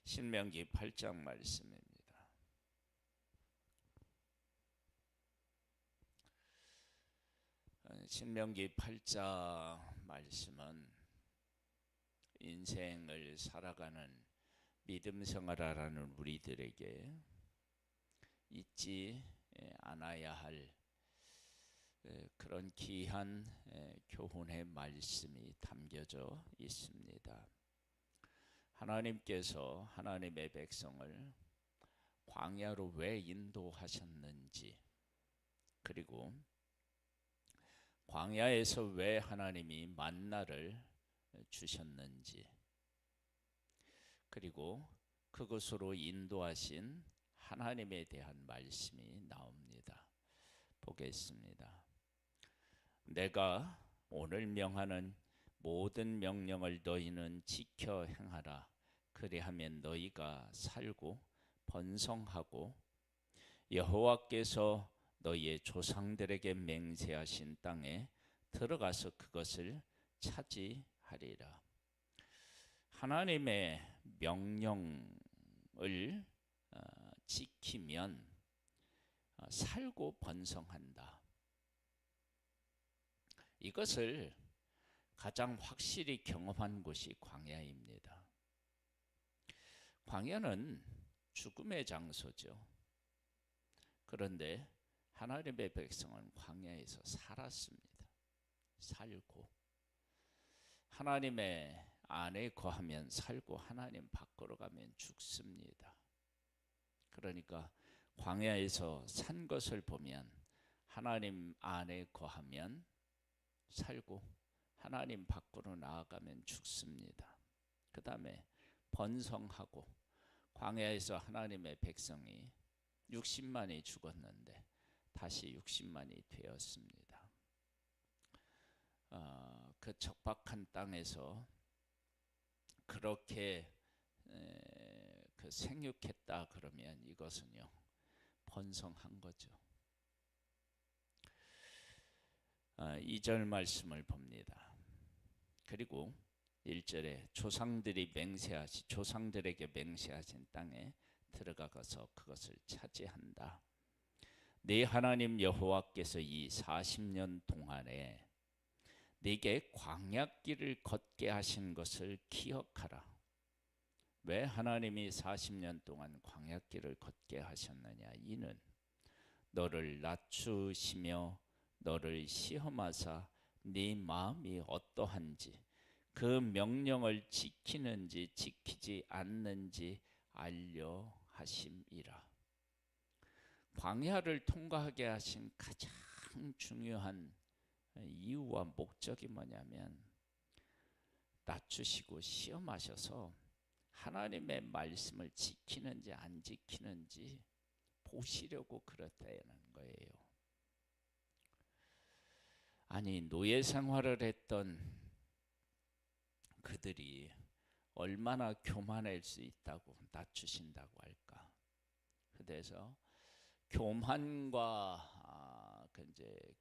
신명기 8장 말씀입니다. 신명기 8장 말씀은 인생을 살아가는 믿음 생활하라는 우리들에게 잊지 않아야 할 그런 귀한 교훈의 말씀이 담겨져 있습니다. 하나님께서 하나님의 백성을 광야로 왜 인도하셨는지, 그리고 광야에서 왜 하나님이 만나를 주셨는지, 그리고 그것으로 인도하신 하나님에 대한 말씀이 나옵니다. 보겠습니다. 내가 오늘 명하는 모든 명령을 너희는 지켜 행하라. 그리하면 너희가 살고 번성하고 여호와께서 너희의 조상들에게 맹세하신 땅에 들어가서 그것을 차지하리라. 하나님의 명령을 지키면 살고 번성한다. 이것을 가장 확실히 경험한 곳이 광야입니다. 광야는 죽음의 장소죠. 그런데 하나님의 백성은 광야에서 살았습니다. 살고 하나님의 안에 거하면 살고 하나님 밖으로 가면 죽습니다. 그러니까 광야에서 산 것을 보면 하나님 안에 거하면 살고 하나님 밖으로 나아가면 죽습니다. 그 다음에 번성하고, 광야에서 하나님의 백성이 60만이 죽었는데 다시 60만이 되었습니다. 그 척박한 땅에서 그렇게 생육했다 그러면 이것은요, 번성한 거죠. 2절 말씀을 봅니다. 그리고 1절에 조상들에게 맹세하신 땅에 들어가서 그것을 차지한다. 네 하나님 여호와께서 이 40년 동안에 네게 광야길을 걷게 하신 것을 기억하라. 왜 하나님이 40년 동안 광야길을 걷게 하셨느냐? 이는 너를 낮추시며 너를 시험하사 네 마음이 어떠한지, 그 명령을 지키는지 지키지 않는지 알려 하심이라. 광야를 통과하게 하신 가장 중요한 이유와 목적이 뭐냐면, 낮추시고 시험하셔서 하나님의 말씀을 지키는지 안 지키는지 보시려고 그렇다는 거예요. 아니, 노예 생활을 했던 그들이 얼마나 교만할 수 있다고 낮추신다고 할까? 그래서 교만과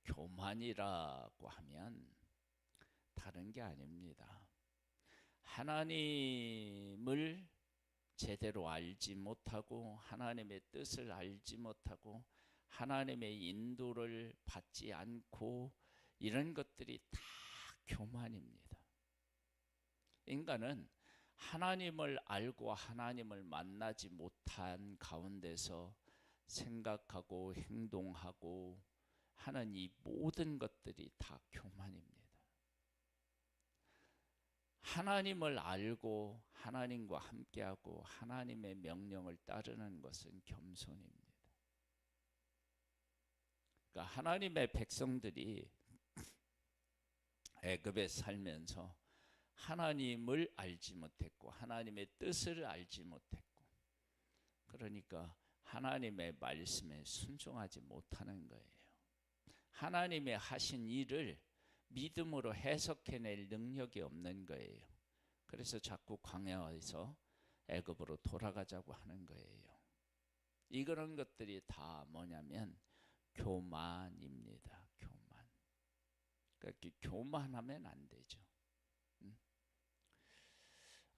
교만이라고 하면 다른 게 아닙니다. 하나님을 제대로 알지 못하고 하나님의 뜻을 알지 못하고 하나님의 인도를 받지 않고, 이런 것들이 다 교만입니다. 인간은 하나님을 알고 하나님을 만나지 못한 가운데서 생각하고 행동하고 하는 이 모든 것들이 다 교만입니다. 하나님을 알고 하나님과 함께하고 하나님의 명령을 따르는 것은 겸손입니다. 그러니까 하나님의 백성들이 애굽에 살면서 하나님을 알지 못했고 하나님의 뜻을 알지 못했고, 그러니까 하나님의 말씀에 순종하지 못하는 거예요. 하나님이 하신 일을 믿음으로 해석해낼 능력이 없는 거예요. 그래서 자꾸 광야에서 애굽으로 돌아가자고 하는 거예요. 이런 것들이 다 뭐냐면 교만입니다. 교만. 그렇게 교만하면 안 되죠.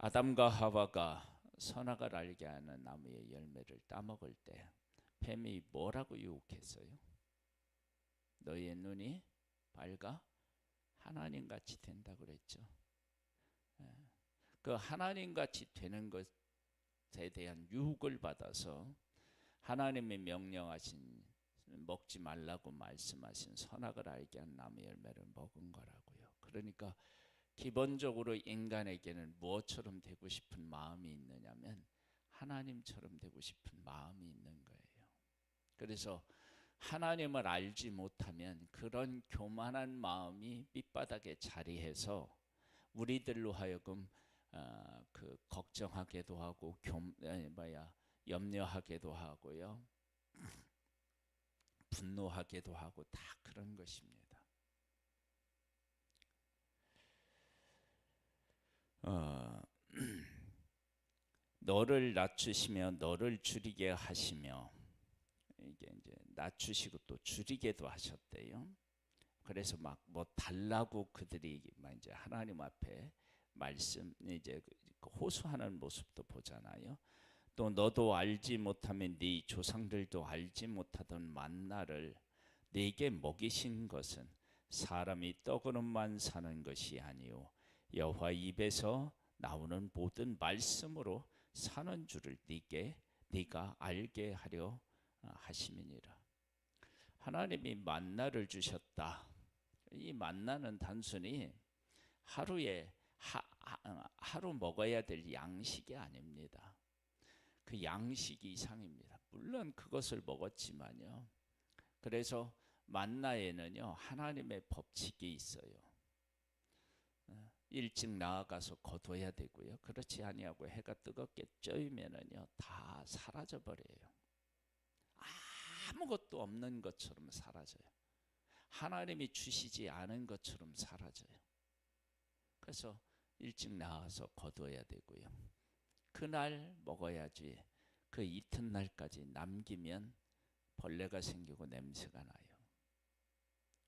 아담과 하와가 선악을 알게 하는 나무의 열매를 따먹을 때 뱀이 뭐라고 유혹했어요? 너희의 눈이 밝아 하나님같이 된다 그랬죠. 그 하나님같이 되는 것에 대한 유혹을 받아서 하나님이 명령하신 먹지 말라고 말씀하신 선악을 알게 한 나무 열매를 먹은 거라고요. 그러니까 기본적으로 인간에게는 무엇처럼 되고 싶은 마음이 있느냐면 하나님처럼 되고 싶은 마음이 있는 거예요. 그래서 하나님을 알지 못하면 그런 교만한 마음이 밑바닥에 자리해서 우리들로 하여금 그 걱정하게도 하고 염려하게도 하고요, 분노하게도 하고 다 그런 것입니다. 너를 낮추시며 너를 줄이게 하시며, 이게 이제 낮추시고 또 줄이게도 하셨대요. 그래서 막 뭐 달라고 그들이 막 이제 하나님 앞에 말씀 이제 호소하는 모습도 보잖아요. 또 너도 알지 못하면 네 조상들도 알지 못하던 만나를 네게 먹이신 것은 사람이 떡으로만 사는 것이 아니요 여호와 입에서 나오는 모든 말씀으로 사는 줄을 네가 알게 하려 하심이니라. 하나님이 만나를 주셨다. 이 만나는 단순히 하루 먹어야 될 양식이 아닙니다. 그 양식 이상입니다. 물론 그것을 먹었지만요. 그래서 만나에는요 하나님의 법칙이 있어요. 일찍 나아가서 거둬야 되고요. 그렇지 아니하고 해가 뜨겁게 쪄이면은요 다 사라져 버려요. 아무것도 없는 것처럼 사라져요. 하나님이 주시지 않은 것처럼 사라져요. 그래서 일찍 나와서 거둬야 되고요. 그날 먹어야지. 그 이튿날까지 남기면 벌레가 생기고 냄새가 나요.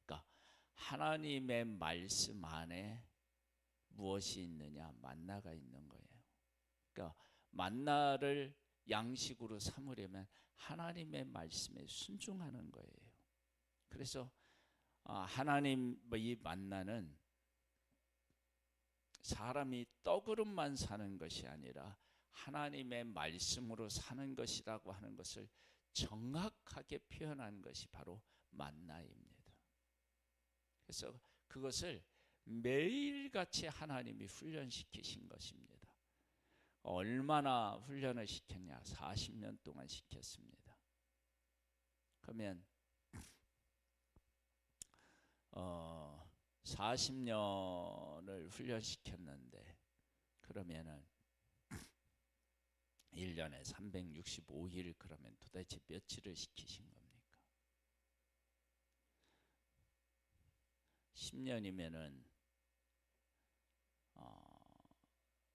그러니까 하나님의 말씀 안에 무엇이 있느냐? 만나가 있는 거예요. 그러니까 만나를 양식으로 삼으려면 하나님의 말씀에 순종하는 거예요. 그래서 하나님의 만나는 사람이 떡으로만 사는 것이 아니라 하나님의 말씀으로 사는 것이라고 하는 것을 정확하게 표현한 것이 바로 만나입니다. 그래서 그것을 매일같이 하나님이 훈련시키신 것입니다. 얼마나 훈련을 시켰냐? 40년 동안 시켰습니다. 그러면 40년을 훈련시켰는데 그러면은 1년에 365일 그러면 도대체 며칠을 시키신 겁니까? 10년이면은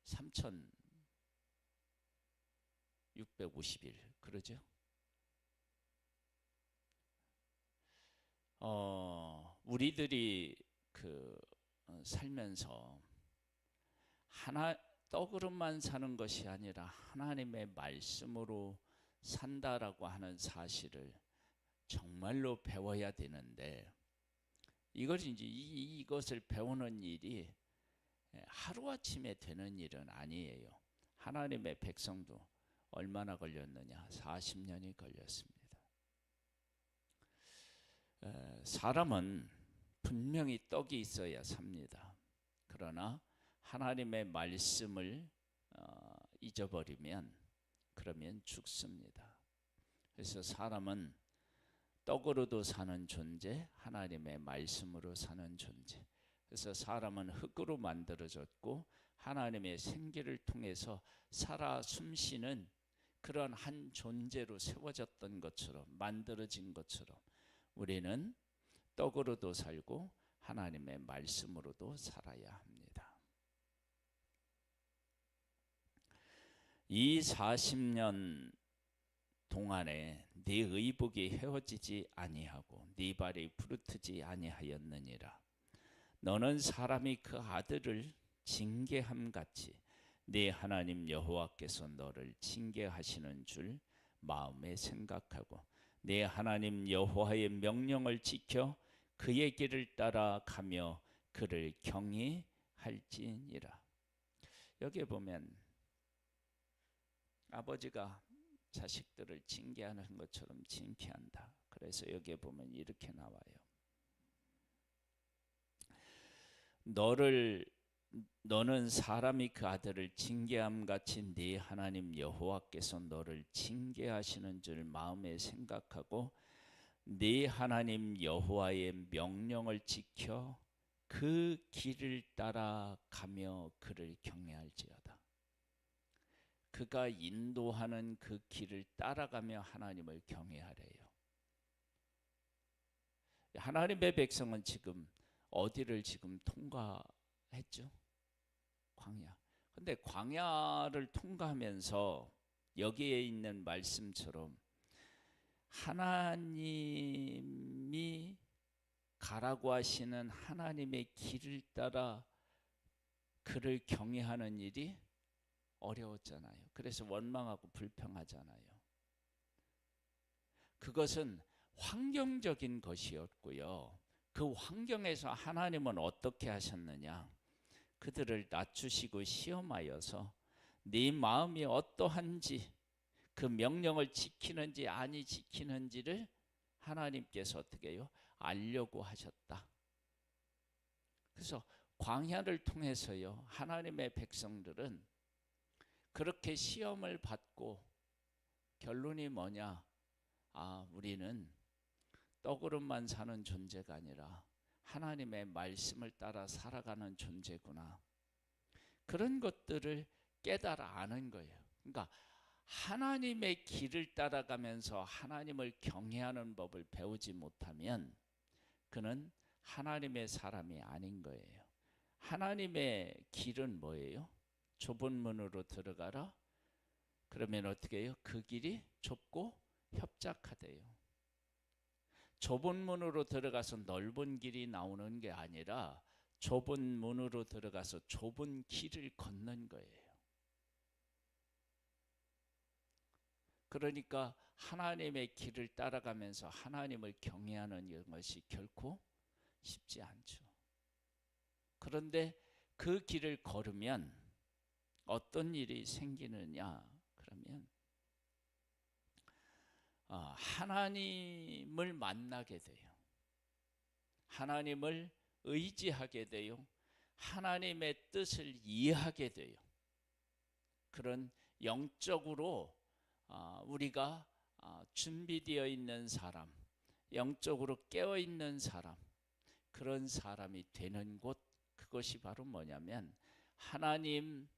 3,650일 그러죠? 우리들이 살면서 떡으로만 사는 것이 아니라 하나님의 말씀으로 산다라고 하는 사실을 정말로 배워야 되는데 이것을 배우는 일이 하루아침에 되는 일은 아니에요. 하나님의 백성도 얼마나 걸렸느냐? 40년이 걸렸습니다. 사람은 분명히 떡이 있어야 삽니다. 그러나 하나님의 말씀을 잊어버리면 그러면 죽습니다. 그래서 사람은 떡으로도 사는 존재, 하나님의 말씀으로 사는 존재. 그래서 사람은 흙으로 만들어졌고 하나님의 생기를 통해서 살아 숨쉬는 그런 한 존재로 세워졌던 것처럼 만들어진 것처럼 우리는 떡으로도 살고 하나님의 말씀으로도 살아야 합니다. 이 40년 동안에 네 의복이 헤어지지 아니하고 네 발이 부르트지 아니하였느니라. 너는 사람이 그 아들을 징계함 같이 네 하나님 여호와께서 너를 징계하시는 줄 마음에 생각하고 네 하나님 여호와의 명령을 지켜 그의 길을 따라 가며 그를 경외할지니라. 여기에 보면 아버지가 자식들을 징계하는 것처럼 징계한다. 그래서 여기에 보면 이렇게 나와요. 너는 사람이 그 아들을 징계함 같이 네 하나님 여호와께서 너를 징계하시는 줄 마음에 생각하고 네 하나님 여호와의 명령을 지켜 그 길을 따라 가며 그를 경외할지어다. 그가 인도하는 그 길을 따라가며 하나님을 경외하래요. 하나님의 백성은 지금 어디를 지금 통과했죠? 광야. 근데 광야를 통과하면서 여기에 있는 말씀처럼 하나님이 가라고 하시는 하나님의 길을 따라 그를 경외하는 일이 어려웠잖아요. 그래서 원망하고 불평하잖아요. 그것은 환경적인 것이었고요. 그 환경에서 하나님은 어떻게 하셨느냐? 그들을 낮추시고 시험하여서 네 마음이 어떠한지 그 명령을 지키는지 아니 지키는지를 하나님께서 어떻게 해요? 알려고 하셨다. 그래서 광야를 통해서요, 하나님의 백성들은 그렇게 시험을 받고 결론이 뭐냐? 우리는 떡으로만 사는 존재가 아니라 하나님의 말씀을 따라 살아가는 존재구나. 그런 것들을 깨달아 아는 거예요. 그러니까 하나님의 길을 따라가면서 하나님을 경외하는 법을 배우지 못하면 그는 하나님의 사람이 아닌 거예요. 하나님의 길은 뭐예요? 좁은 문으로 들어가라. 그러면 어떻게 해요? 그 길이 좁고 협착하대요. 좁은 문으로 들어가서 넓은 길이 나오는 게 아니라 좁은 문으로 들어가서 좁은 길을 걷는 거예요. 그러니까 하나님의 길을 따라가면서 하나님을 경외하는 것이 결코 쉽지 않죠. 그런데 그 길을 걸으면 어떤 일이 생기느냐? 그러면 하나님을 만나게 돼요. 하나님을 의지하게 돼요. 하나님의 뜻을 이해하게 돼요. 그런 영적으로 우리가 준비되어 있는 사람, 영적으로 깨어 있는 사람, 그런 사람이 되는 곳, 그것이 바로 뭐냐면 하나님이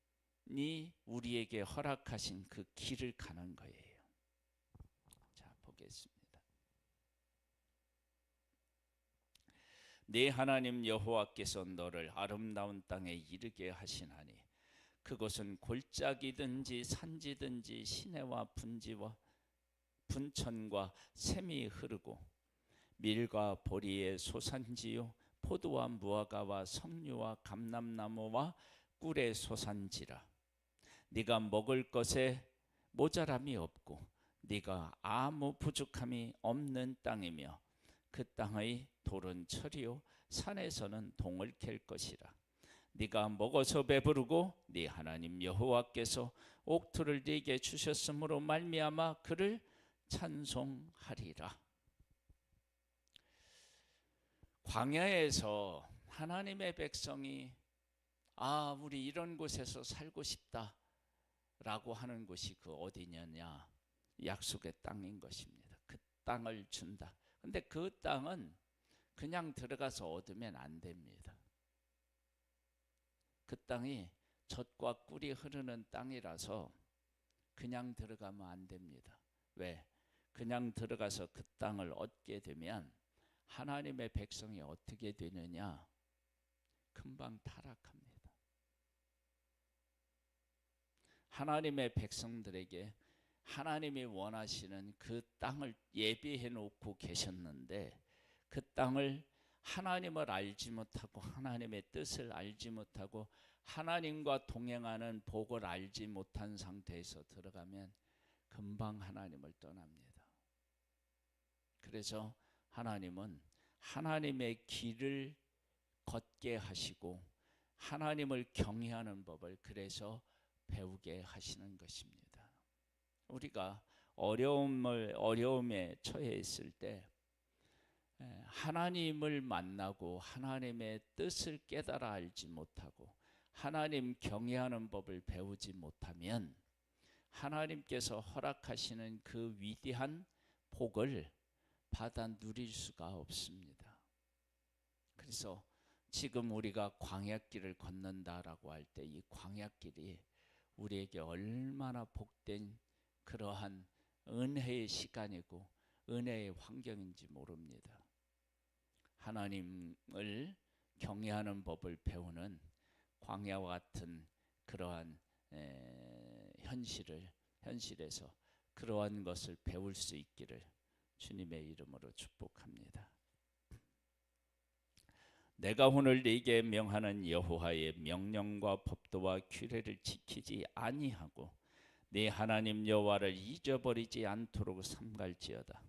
우리에게 허락하신 그 길을 가는 거예요. 자, 보겠습니다. 네 하나님 여호와께서 너를 아름다운 땅에 이르게 하시나니 그곳은 골짜기든지 산지든지 시내와 분지와 분천과 샘이 흐르고 밀과 보리의 소산지요 포도와 무화과와 석류와 감람나무와 꿀의 소산지라. 네가 먹을 것에 모자람이 없고 네가 아무 부족함이 없는 땅이며 그 땅의 돌은 철이요 산에서는 동을 캘 것이라. 네가 먹어서 배부르고 네 하나님 여호와께서 옥토를 네게 주셨으므로 말미암아 그를 찬송하리라. 광야에서 하나님의 백성이 우리 이런 곳에서 살고 싶다 라고 하는 곳이 그 어디냐냐? 약속의 땅인 것입니다. 그 땅을 준다. 근데 그 땅은 그냥 들어가서 얻으면 안 됩니다. 그 땅이 젖과 꿀이 흐르는 땅이라서 그냥 들어가면 안 됩니다. 왜? 그냥 들어가서 그 땅을 얻게 되면 하나님의 백성이 어떻게 되느냐? 금방 타락합니다. 하나님의 백성들에게 하나님이 원하시는 그 땅을 예비해 놓고 계셨는데 그 땅을 하나님을 알지 못하고 하나님의 뜻을 알지 못하고 하나님과 동행하는 복을 알지 못한 상태에서 들어가면 금방 하나님을 떠납니다. 그래서 하나님은 하나님의 길을 걷게 하시고 하나님을 경외하는 법을 그래서 배우게 하시는 것입니다. 우리가 어려움에 처해 있을 때 하나님을 만나고 하나님의 뜻을 깨달아 알지 못하고 하나님 경외하는 법을 배우지 못하면 하나님께서 허락하시는 그 위대한 복을 받아 누릴 수가 없습니다. 그래서 지금 우리가 광야길을 걷는다라고 할 때 이 광야길이 우리에게 얼마나 복된 그러한 은혜의 시간이고 은혜의 환경인지 모릅니다. 하나님을 경외하는 법을 배우는 광야와 같은 그러한 현실에서 그러한 것을 배울 수 있기를 주님의 이름으로 축복합니다. 내가 오늘 네게 명하는 여호와의 명령과 법도와 규례를 지키지 아니하고 네 하나님 여호와를 잊어버리지 않도록 삼갈지어다.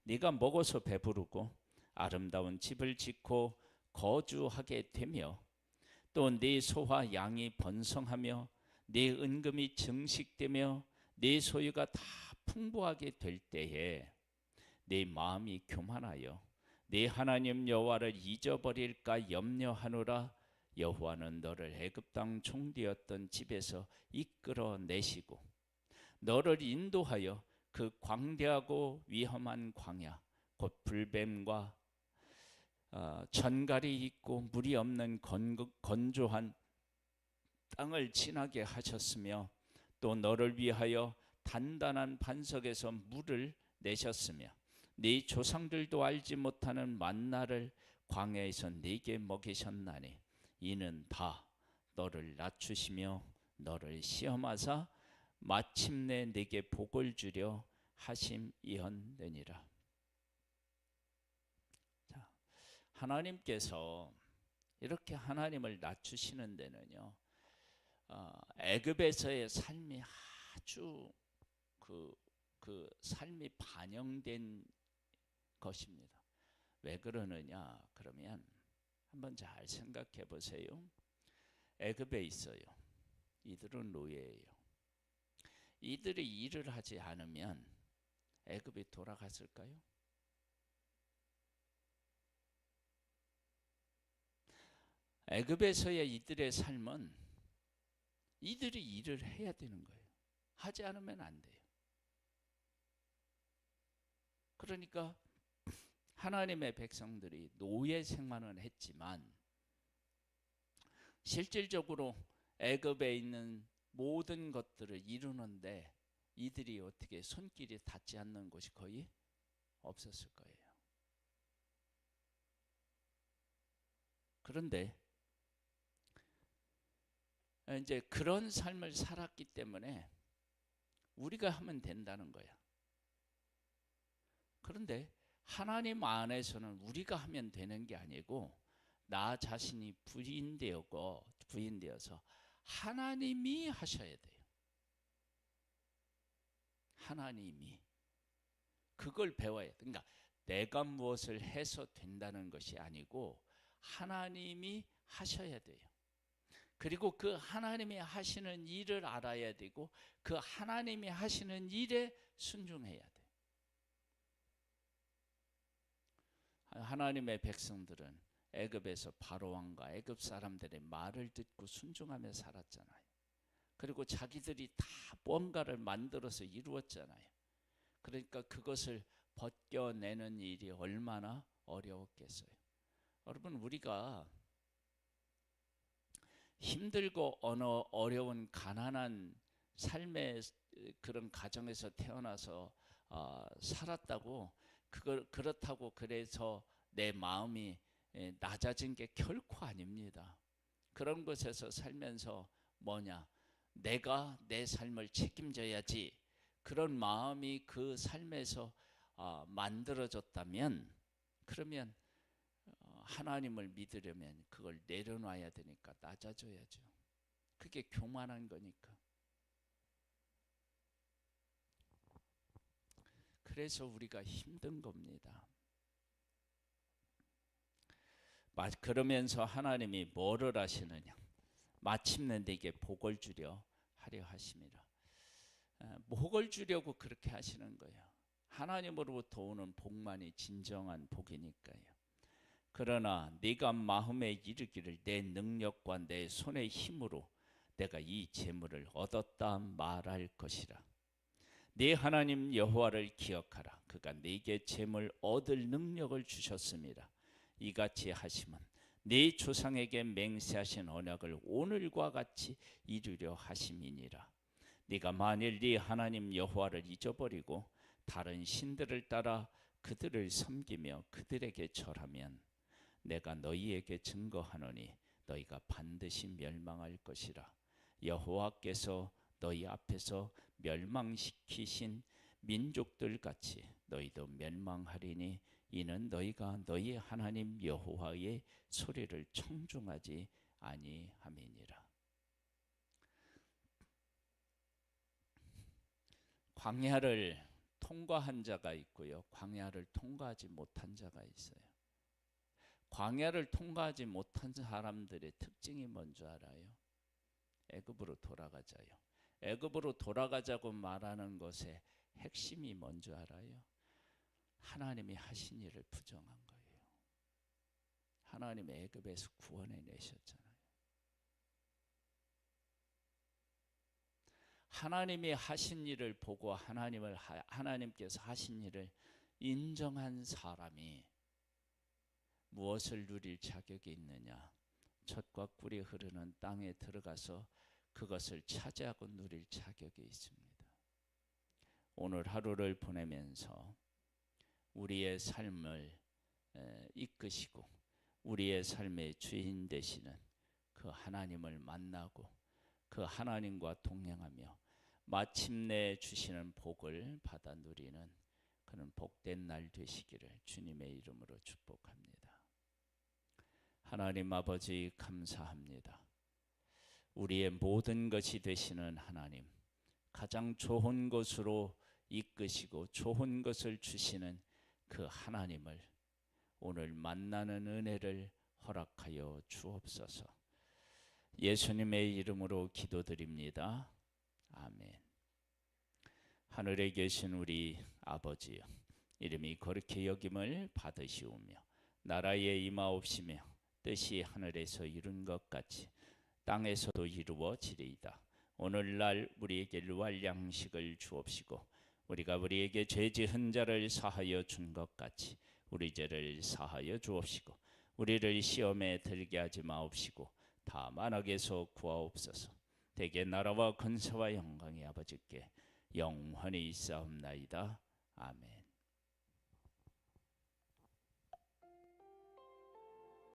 네가 먹어서 배부르고 아름다운 집을 짓고 거주하게 되며 또 네 소와 양이 번성하며 네 은금이 증식되며 네 소유가 다 풍부하게 될 때에 네 마음이 교만하여 네 하나님 여호와를 잊어버릴까 염려하노라. 여호와는 너를 애굽 땅 종되었던 집에서 이끌어내시고 너를 인도하여 그 광대하고 위험한 광야 곧 불뱀과 전갈이 있고 물이 없는 건조한 땅을 지나게 하셨으며 또 너를 위하여 단단한 반석에서 물을 내셨으며 네 조상들도 알지 못하는 만나를 광야에서 네게 먹이셨나니 이는 다 너를 낮추시며 너를 시험하사 마침내 네게 복을 주려 하심이었느니라. 자, 하나님께서 이렇게 하나님을 낮추시는 데는요, 애굽에서의 삶이 아주 그 삶이 반영된 것입니다. 왜 그러느냐 그러면 한번 잘 생각해 보세요. 애굽에 있어요. 이들은 노예예요. 이들이 일을 하지 않으면 애굽이 돌아갔을까요? 애굽에서의 이들의 삶은 이들이 일을 해야 되는 거예요. 하지 않으면 안 돼요. 그러니까 하나님의 백성들이 노예 생활은 했지만 실질적으로 애굽에 있는 모든 것들을 이루는데 이들이 어떻게 손길이 닿지 않는 곳이 거의 없었을 거예요. 그런데 이제 그런 삶을 살았기 때문에 우리가 하면 된다는 거야. 그런데 하나님 안에서는 우리가 하면 되는 게 아니고 나 자신이 부인되어서 하나님이 하셔야 돼요. 하나님이 그걸 배워야 돼. 그러니까 내가 무엇을 해서 된다는 것이 아니고 하나님이 하셔야 돼요. 그리고 그 하나님이 하시는 일을 알아야 되고 그 하나님이 하시는 일에 순종해야 돼. 하나님의 백성들은 애굽에서 바로 왕과 애굽 사람들의 말을 듣고 순종하며 살았잖아요. 그리고 자기들이 다 뭔가를 만들어서 이루었잖아요. 그러니까 그것을 벗겨내는 일이 얼마나 어려웠겠어요. 여러분, 우리가 힘들고 어려운 가난한 삶의 그런 가정에서 태어나서 살았다고 그렇다고 그래서 내 마음이 낮아진 게 결코 아닙니다. 그런 곳에서 살면서 뭐냐, 내가 내 삶을 책임져야지 그런 마음이 그 삶에서 만들어졌다면 그러면 하나님을 믿으려면 그걸 내려놔야 되니까 낮아져야죠. 그게 교만한 거니까. 그래서 우리가 힘든 겁니다. 그러면서 하나님이 뭐를 하시느냐? 마침내 내게 복을 주려 하려 하심이라. 복을 주려고 그렇게 하시는 거예요. 하나님으로부터 오는 복만이 진정한 복이니까요. 그러나 네가 마음에 이르기를 내 능력과 내 손의 힘으로 내가 이 재물을 얻었다 말할 것이라. 네 하나님 여호와를 기억하라. 그가 네게 재물 얻을 능력을 주셨습니다. 이같이 하심은 네 조상에게 맹세하신 언약을 오늘과 같이 이루려 하심이니라. 네가 만일 네 하나님 여호와를 잊어버리고 다른 신들을 따라 그들을 섬기며 그들에게 절하면 내가 너희에게 증거하노니 너희가 반드시 멸망할 것이라. 여호와께서 너희 앞에서 멸망시키신 민족들 같이 너희도 멸망하리니 이는 너희가 너희 하나님 여호와의 소리를 청중하지 아니함이니라. 광야를 통과한 자가 있고요, 광야를 통과하지 못한 자가 있어요. 광야를 통과하지 못한 사람들의 특징이 뭔지 알아요? 애굽으로 돌아가자요. 애굽으로 돌아가자고 말하는 것의 핵심이 뭔지 알아요? 하나님이 하신 일을 부정한 거예요. 하나님이 애굽에서 구원해 내셨잖아요. 하나님이 하신 일을 보고 하나님께서 하신 일을 인정한 사람이 무엇을 누릴 자격이 있느냐? 젖과 꿀이 흐르는 땅에 들어가서 그것을 차지하고 누릴 자격이 있습니다. 오늘 하루를 보내면서 우리의 삶을 이끄시고 우리의 삶의 주인 되시는 그 하나님을 만나고 그 하나님과 동행하며 마침내 주시는 복을 받아 누리는 그는 복된 날 되시기를 주님의 이름으로 축복합니다. 하나님 아버지 감사합니다. 우리의 모든 것이 되시는 하나님, 가장 좋은 것으로 이끄시고 좋은 것을 주시는 그 하나님을 오늘 만나는 은혜를 허락하여 주옵소서. 예수님의 이름으로 기도드립니다. 아멘. 하늘에 계신 우리 아버지여, 이름이 거룩히 여김을 받으시오며 나라에 임하옵시며 뜻이 하늘에서 이룬 것 같이 땅에서도 이루어지리이다. 오늘날 우리에게 일용할 양식을 주옵시고 우리가 우리에게 죄 지은 자를 사하여 준 것 같이 우리 죄를 사하여 주옵시고 우리를 시험에 들게 하지 마옵시고 다만 악에서 구하옵소서. 대개 나라와 권세와 영광이 아버지께 영원히 있사옵나이다. 아멘.